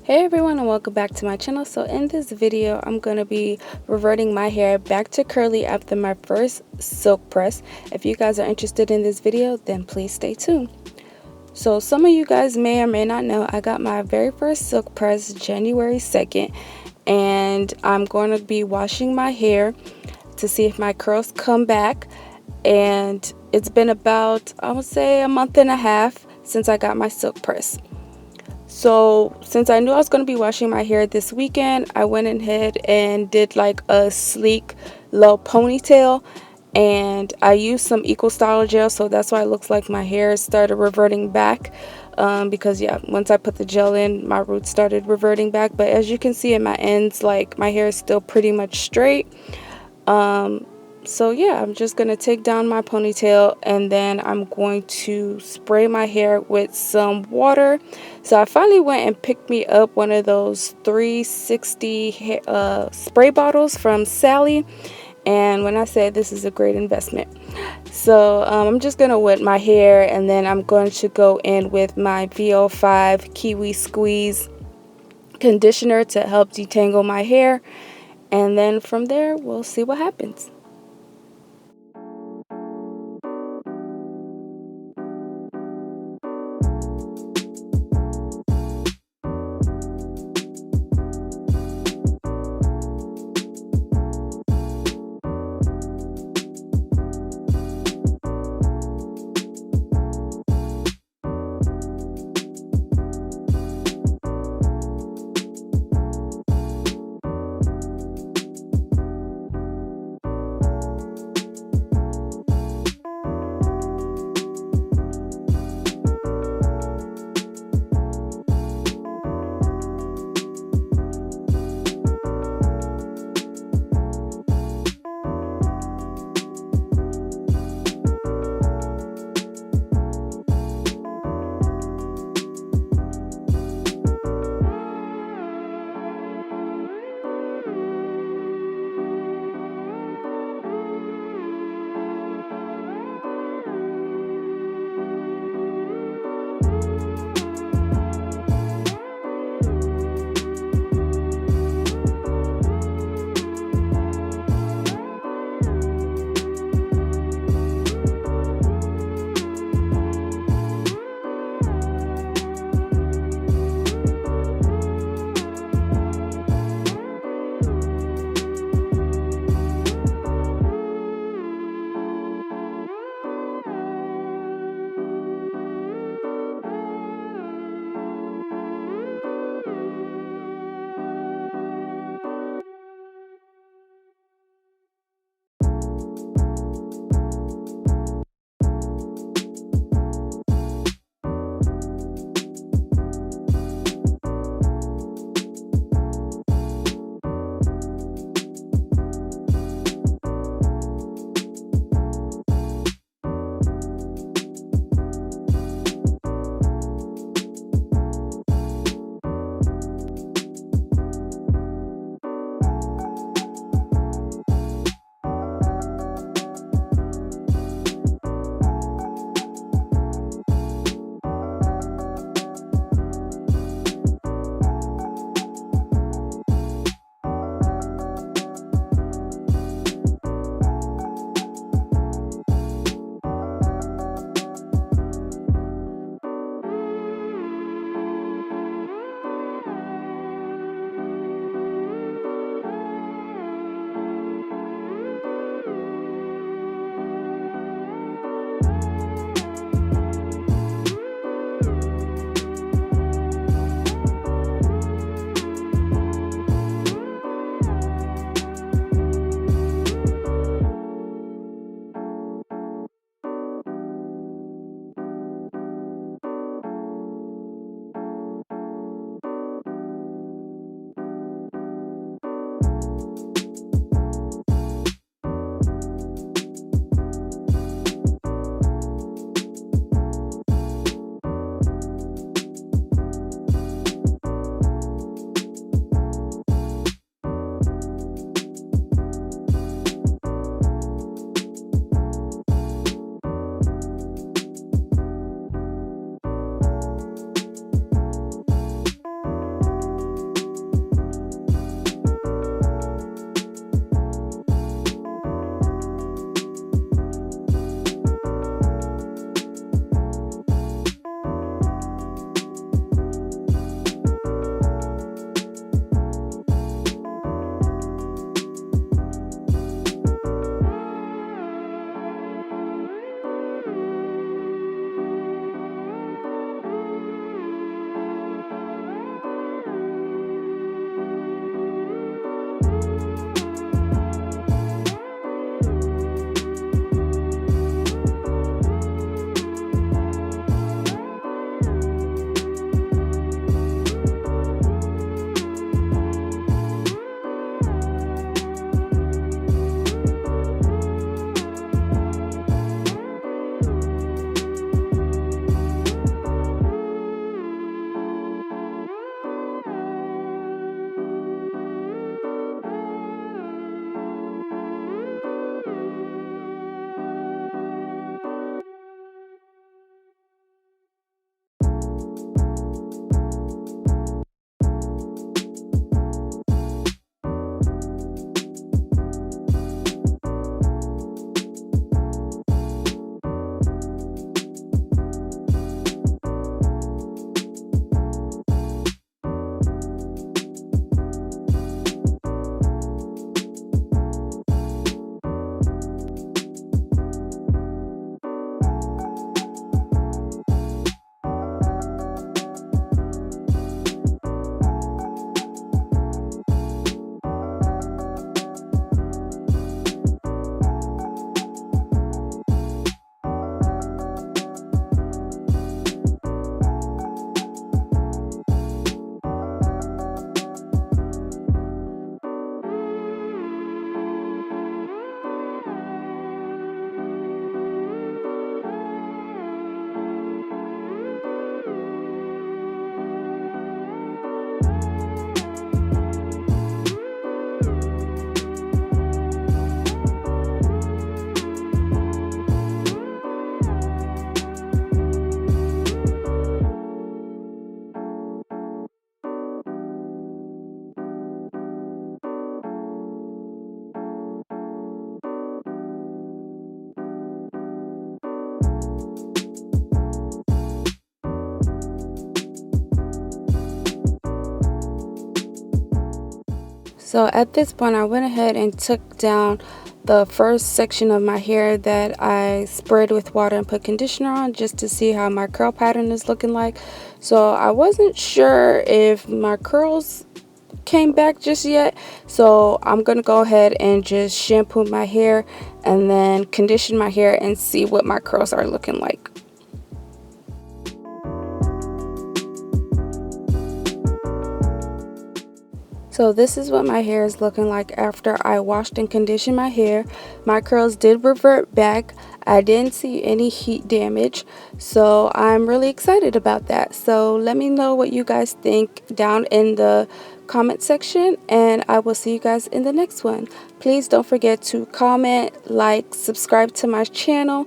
Hey everyone, and welcome back to my channel. So in this video I'm going to be reverting my hair back to curly after my first silk press. If you guys are interested in this video, then please stay tuned. So some of you guys may or may not know, I got my very first silk press January 2nd, and I'm going to be washing my hair to see if my curls come back. And it's been about, I would say, a month and a half since I got my silk press. So since I knew I was going to be washing my hair this weekend, I went ahead and did like a sleek low ponytail, and I used some Eco Style gel, so that's why it looks like my hair started reverting back, because yeah, once I put the gel in, my roots started reverting back. But as you can see in my ends, like my hair is still pretty much straight. So yeah, I'm just going to take down my ponytail, and then I'm going to spray my hair with some water. So I finally went and picked me up one of those 360 spray bottles from Sally. And when I say this is a great investment. So I'm just going to wet my hair, and then I'm going to go in with my VO5 Kiwi Squeeze conditioner to help detangle my hair. And then from there, we'll see what happens. So at this point, I went ahead and took down the first section of my hair that I sprayed with water and put conditioner on, just to see how my curl pattern is looking like. So I wasn't sure if my curls came back just yet, so I'm gonna go ahead and just shampoo my hair and then condition my hair and see what my curls are looking like. So this is what my hair is looking like after I washed and conditioned my hair. My curls did revert back. I didn't see any heat damage, so I'm really excited about that. So let me know what you guys think down in the comment section, and I will see you guys in the next one. Please don't forget to comment, like, subscribe to my channel.